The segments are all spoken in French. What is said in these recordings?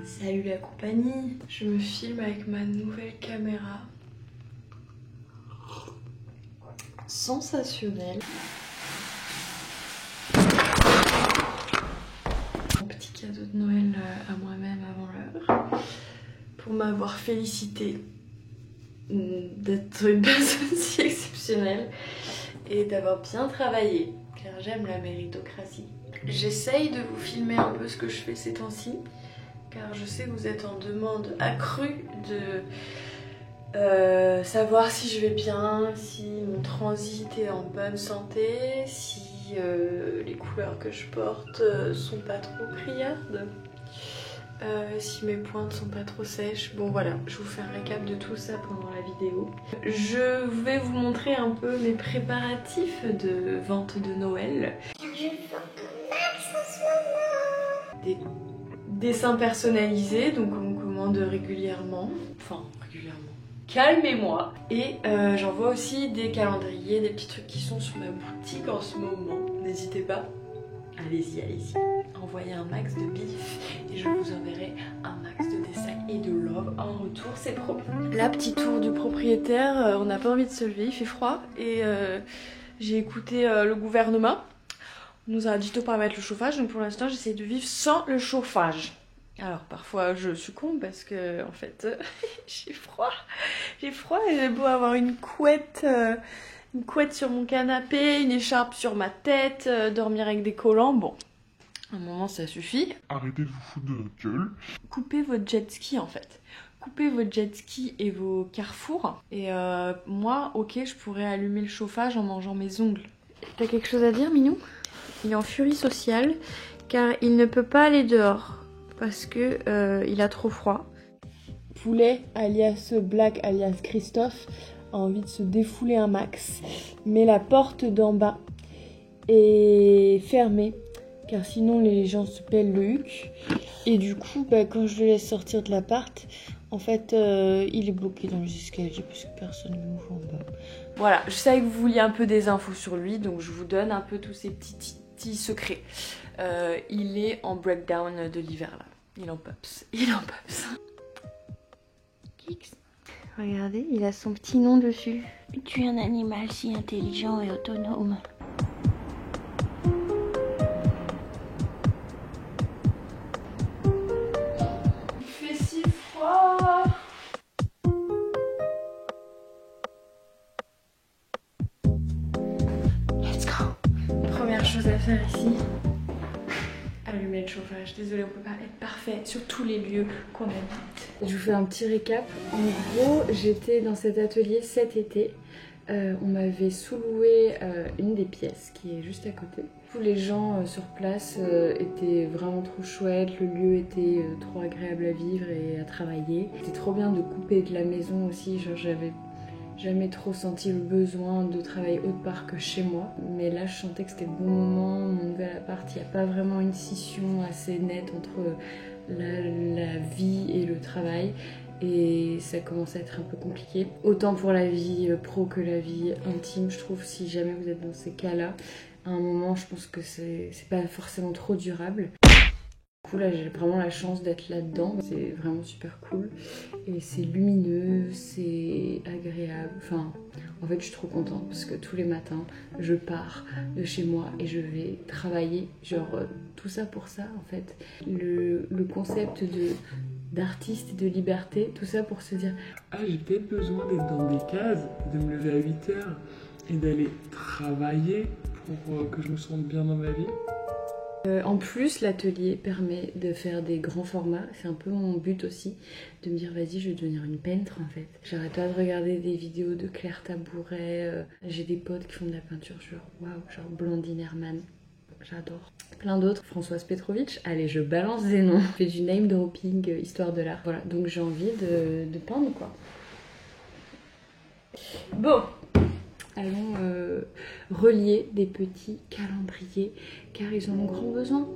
Salut la compagnie, je me filme avec ma nouvelle caméra. Sensationnel. Mon petit cadeau de Noël à moi-même avant l'heure. Pour m'avoir félicité d'être une personne si exceptionnelle et d'avoir bien travaillé, car j'aime la méritocratie. J'essaye de vous filmer un peu ce que je fais ces temps-ci, car je sais que vous êtes en demande accrue de savoir si je vais bien, si mon transit est en bonne santé, si les couleurs que je porte sont pas trop criardes, si mes pointes sont pas trop sèches. Bon voilà, je vous fais un récap de tout ça pendant la vidéo. Je vais vous montrer un peu mes préparatifs de vente de Noël. Des dessins personnalisés, donc on commande régulièrement. Enfin, régulièrement. Calmez-moi. Et j'envoie aussi des calendriers, des petits trucs qui sont sur ma boutique en ce moment. N'hésitez pas. Allez-y, allez-y. Envoyez un max de bif et je vous enverrai un max de dessins et de love en retour, c'est promis. Là, petit tour du propriétaire, on n'a pas envie de se lever, il fait froid et j'ai écouté le gouvernement. On nous a dit de pas mettre le chauffage, donc pour l'instant j'essaie de vivre sans le chauffage. Alors parfois je succombe parce que en fait j'ai froid et j'ai beau avoir une couette sur mon canapé, une écharpe sur ma tête, dormir avec des collants, bon, à un moment ça suffit. Arrêtez de vous foutre de notre gueule. Coupez votre jet ski en fait. Coupez votre jet ski et vos carrefours et moi ok je pourrais allumer le chauffage en mangeant mes ongles. T'as quelque chose à dire Minou ? Il est en furie sociale car il ne peut pas aller dehors parce que il a trop froid. Poulet alias Black alias Christophe a envie de se défouler un max, mais la porte d'en bas est fermée car sinon les gens se pèlent le huc et du coup quand je le laisse sortir de l'appart en fait il est bloqué dans les escaliers parce que personne ne m'ouvre en bas. Voilà, je savais que vous vouliez un peu des infos sur lui donc je vous donne un peu tous ces petits secrets. Il est en breakdown de l'hiver là. Il en pops. Kix. Regardez, il a son petit nom dessus. Tu es un animal si intelligent et autonome. Il fait si froid. Let's go. Première chose à faire ici. Allumer le chauffage. Désolée, on peut pas être parfait sur tous les lieux qu'on habite. Je vous fais un petit récap. En gros, j'étais dans cet atelier cet été. On m'avait sous-loué une des pièces qui est juste à côté. Tous les gens sur place étaient vraiment trop chouettes. Le lieu était trop agréable à vivre et à travailler. C'était trop bien de couper de la maison aussi. Genre, j'avais jamais trop senti le besoin de travailler autre part que chez moi. Mais là, je sentais que c'était le bon moment. Mon nouvel appart, il n'y a pas vraiment une scission assez nette entre la vie et le travail. Et ça commence à être un peu compliqué. Autant pour la vie pro que la vie intime, je trouve, si jamais vous êtes dans ces cas-là. À un moment, je pense que c'est pas forcément trop durable. Du coup là j'ai vraiment la chance d'être là-dedans, c'est vraiment super cool et c'est lumineux, c'est agréable, enfin en fait je suis trop contente parce que tous les matins je pars de chez moi et je vais travailler, genre tout ça pour ça en fait, le concept d'artiste et de liberté, tout ça pour se dire Ah, j'ai peut-être besoin d'être dans des cases, de me lever à 8h et d'aller travailler pour que je me sente bien dans ma vie. En plus, l'atelier permet de faire des grands formats. C'est un peu mon but aussi, de me dire vas-y, je vais devenir une peintre en fait. J'arrête pas de regarder des vidéos de Claire Tabouret. J'ai des potes qui font de la peinture, genre waouh, genre Blondine Herman. J'adore. Plein d'autres. Françoise Petrovitch. Allez, je balance des noms. Je fais du name dropping, histoire de l'art. Voilà, donc j'ai envie de peindre quoi. Bon. Allons relier des petits calendriers car ils en ont grand besoin.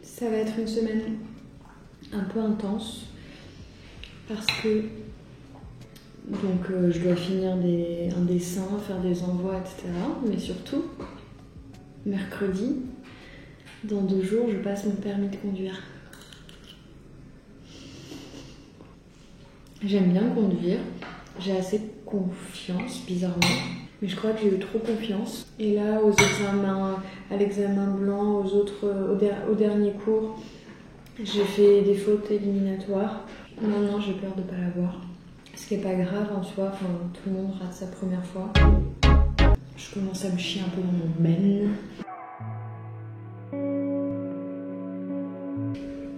Ça va être une semaine un peu intense parce que je dois finir un dessin, faire des envois, etc. Mais surtout, mercredi, dans 2 jours, je passe mon permis de conduire. J'aime bien conduire, j'ai assez confiance, bizarrement. Mais je crois que j'ai eu trop confiance. Et là, aux examens, à l'examen blanc, au dernier cours, j'ai fait des fautes éliminatoires. Maintenant, j'ai peur de ne pas l'avoir. Ce qui n'est pas grave en soi, tout le monde rate sa première fois. Je commence à me chier un peu dans mon ben.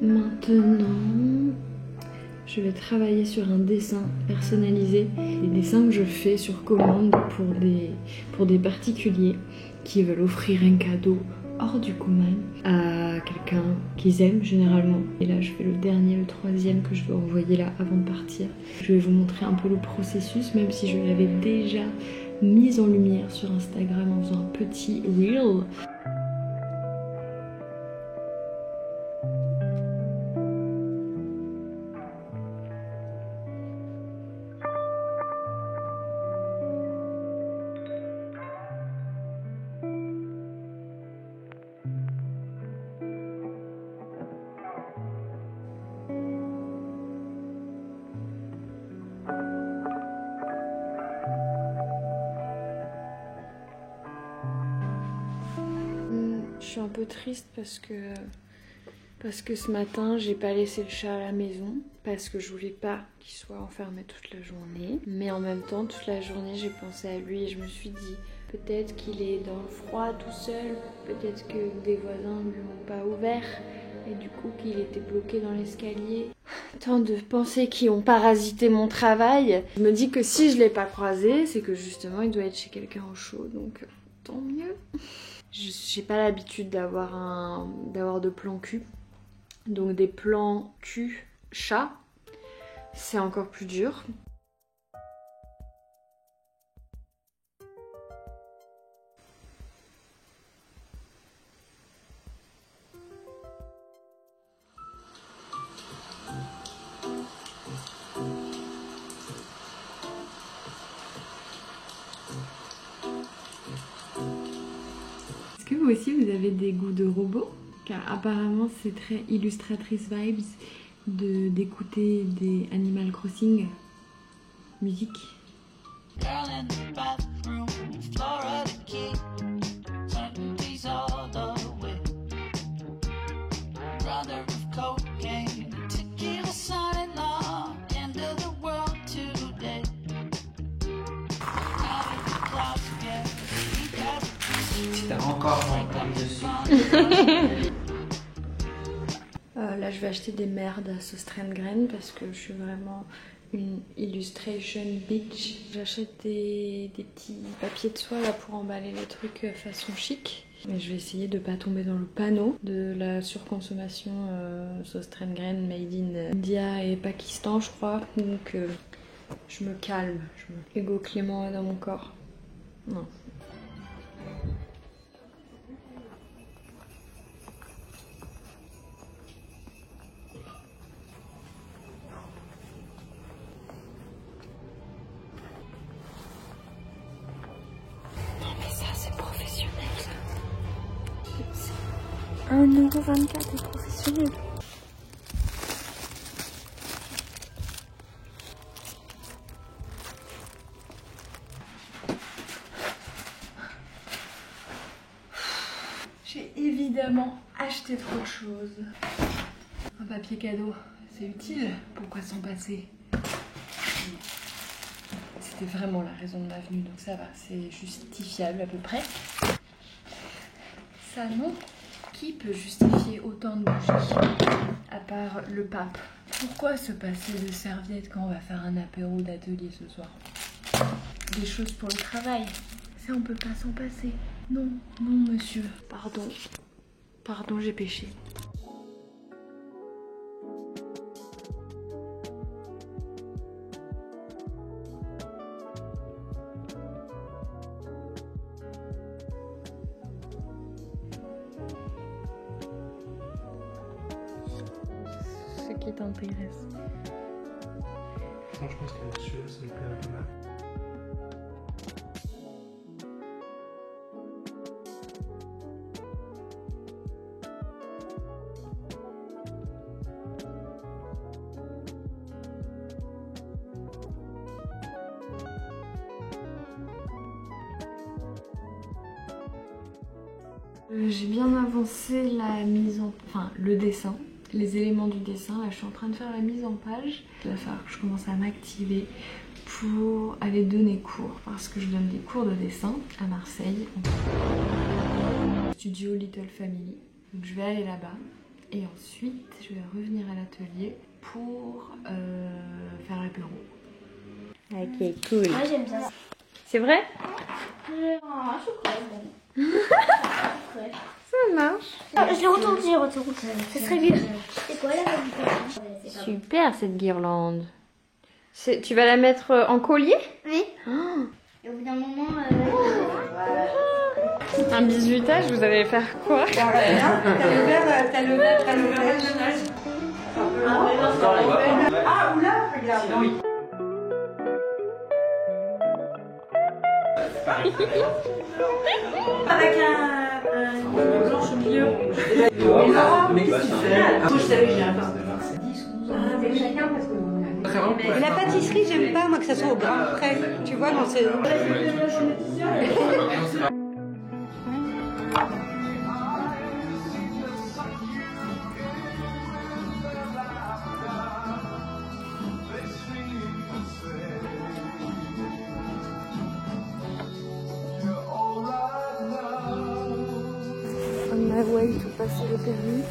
Maintenant, je vais travailler sur un dessin personnalisé. Des dessins que je fais sur commande pour des particuliers qui veulent offrir un cadeau hors du commun à quelqu'un qu'ils aiment généralement. Et là, je fais le dernier, le 3e que je dois envoyer là avant de partir. Je vais vous montrer un peu le processus, même si je l'avais déjà mise en lumière sur Instagram en faisant un petit reel. Je suis un peu triste parce que ce matin j'ai pas laissé le chat à la maison parce que je voulais pas qu'il soit enfermé toute la journée. Mais en même temps, toute la journée j'ai pensé à lui et je me suis dit peut-être qu'il est dans le froid tout seul, peut-être que des voisins ne lui ont pas ouvert et du coup qu'il était bloqué dans l'escalier. Tant de pensées qui ont parasité mon travail. Je me dis que si je l'ai pas croisé, c'est que justement il doit être chez quelqu'un au chaud, donc tant mieux. J'ai pas l'habitude d'avoir de plans cul. Donc des plans cul chat, c'est encore plus dur. Est-ce que vous aussi vous avez des goûts de robot? Car apparemment c'est très illustratrice vibes d'écouter des Animal Crossing musique. T'as encore dessus. Là je vais acheter des merdes à sauce graine parce que je suis vraiment une illustration bitch. J'achète des petits papiers de soie là pour emballer les trucs façon chic. Mais je vais essayer de pas tomber dans le panneau de la surconsommation sauce graine made in India et Pakistan je crois. Donc je me calme. Ego Clément est dans mon corps. Non. C'est 1,24€ et professionnel. J'ai évidemment acheté trop de choses. Un papier cadeau, c'est utile. Pourquoi s'en passer? C'était vraiment la raison de ma venue, donc ça va, c'est justifiable à peu près. Ça non. Qui peut justifier autant de bougies à part le pape? Pourquoi se passer de serviettes quand on va faire un apéro d'atelier ce soir? Des choses pour le travail. Ça on peut pas s'en passer. Non, non monsieur. Pardon. Pardon, j'ai péché. qui t'intéresse? Non, je pense que celui-là, ça me plairait pas mal. J'ai bien avancé la mise en... enfin le dessin, les éléments du dessin. Là je suis en train de faire la mise en page. Il va falloir que je commence à m'activer pour aller donner cours. Parce que je donne des cours de dessin à Marseille. Au studio Little Family. Donc je vais aller là-bas. Et ensuite je vais revenir à l'atelier pour faire l'apéro. Ok, cool. Moi j'aime bien ça. C'est vrai? Un chocolat. Ça marche. Je retourne. Ce serait mieux. C'est quoi la Super cette guirlande. Tu vas la mettre en collier? Oui. Oh. Et au bout d'un moment... Un bisutage, vous allez faire quoi? T'as le verre. Ah, oula, regarde. Oui. Avec un blanche au milieu. Mais qu'est-ce que tu fais? Moi, je savais que j'ai un pain. Ah, mais chacun parce que... Et la pâtisserie, j'aime pas moi que ça soit au grain près. Tu vois, non, c'est... On my way to passer le permis.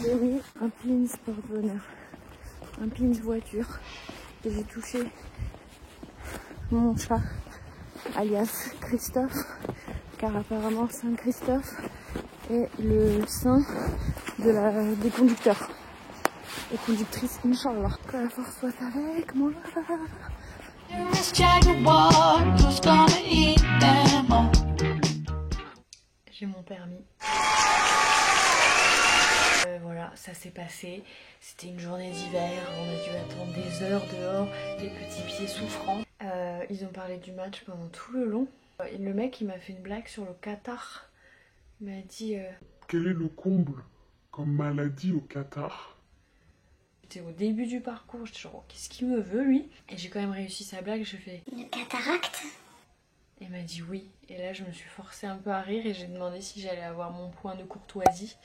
J'ai mis un pins porte-bonheur, un pins voiture. Et j'ai touché mon chat, alias Christophe, car apparemment Saint-Christophe est le saint des conducteurs et conductrices, Inch'Allah. Que la force soit avec moi. J'ai mon permis. Voilà, ça s'est passé. C'était une journée d'hiver. On a dû attendre des heures dehors, les petits pieds souffrants. Ils ont parlé du match pendant tout le long. Et le mec, il m'a fait une blague sur le Qatar. Il m'a dit... Quel est le comble comme maladie au Qatar? C'était au début du parcours. J'étais genre, qu'est-ce qu'il me veut, lui? Et j'ai quand même réussi sa blague. Je fais... Une cataracte? Il m'a dit oui. Et là, je me suis forcée un peu à rire et j'ai demandé si j'allais avoir mon point de courtoisie.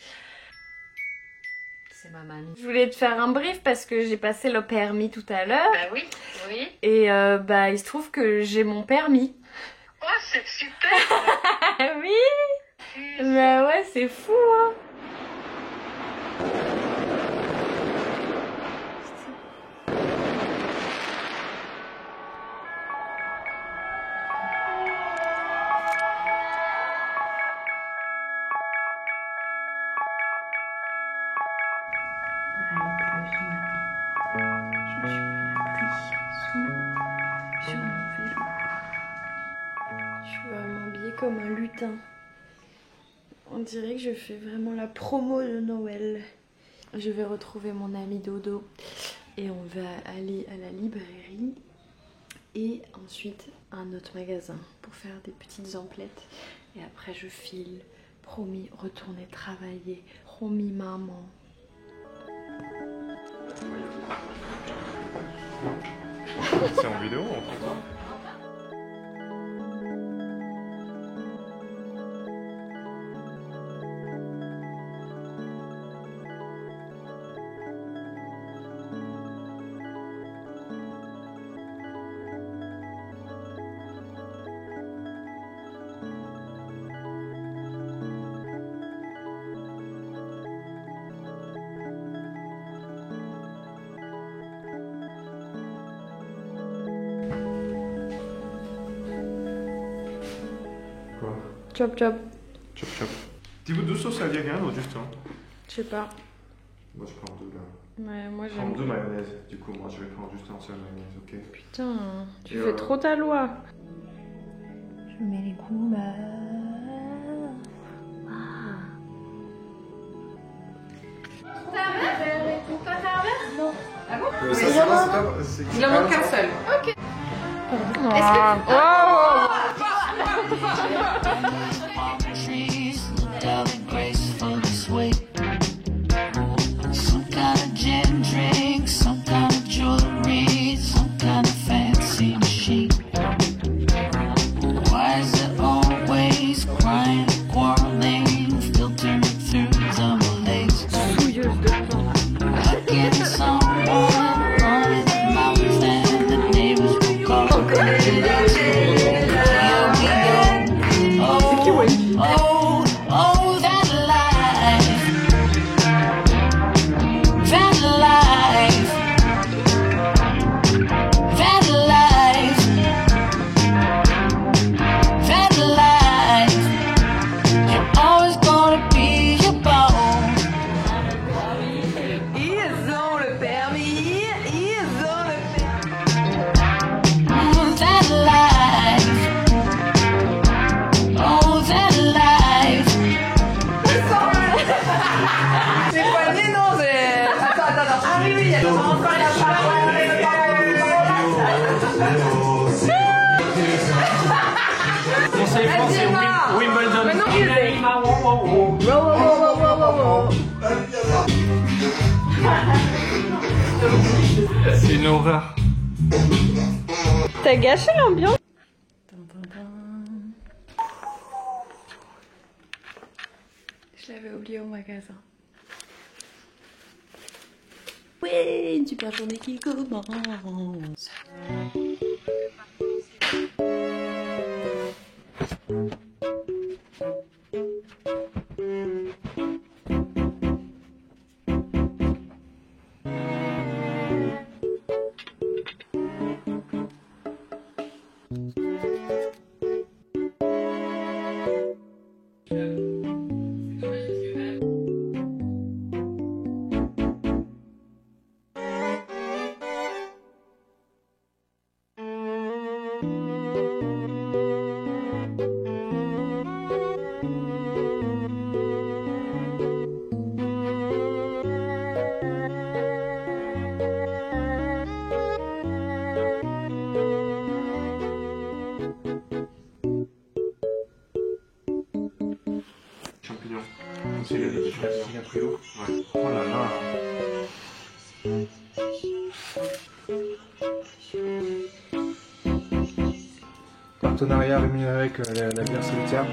C'est ma mamie. Je voulais te faire un brief parce que j'ai passé le permis tout à l'heure. Bah oui, oui. Et il se trouve que j'ai mon permis. Oh, c'est super. Oui. Bah ouais, c'est fou, hein. Comme un lutin. On dirait que je fais vraiment la promo de Noël. Je vais retrouver mon ami Dodo et on va aller à la librairie et ensuite à un autre magasin pour faire des petites emplettes. Et après je file. Promis, retourner travailler. Promis, maman. C'est en vidéo en fait. Chop chop. Chop chop. Petit bout de sauce à rien ou juste un? Je sais pas. Moi je prends deux là. Ouais, moi Je prends j'aime. deux mayonnaise. Du coup moi je vais prendre juste un seul mayonnaise, ok? Putain, tu Et fais trop ta loi. Je mets les couleurs. Ah. Ça, c'est pas. Il en manque qu'un seul. Ok. Some kind of gin drink, some kind of jewelry, some kind of fancy machine. Why is it always crying, quarreling, filtering through the malaise? Again, someone on his mouth and the neighbors will call. Here we go. Oh, that life. That life. That life. That life. You're always gonna be your bone. Ils ont le permis, ils ont le permis. That life. Oh, that life. Les poignets, non, c'est. Attends. Ah oui, il y a des enfants, il y a pas. Conseil français, Wimbledon. Mais non, il est. C'est une horreur. T'as gâché l'ambiance. Je l'avais oublié au magasin. Ouais, une super journée qui commence. Champignons. C'est les champignons. Il a pris l'eau. Ouais. Oh là là. Partenariat rémunéré avec la bière solitaire.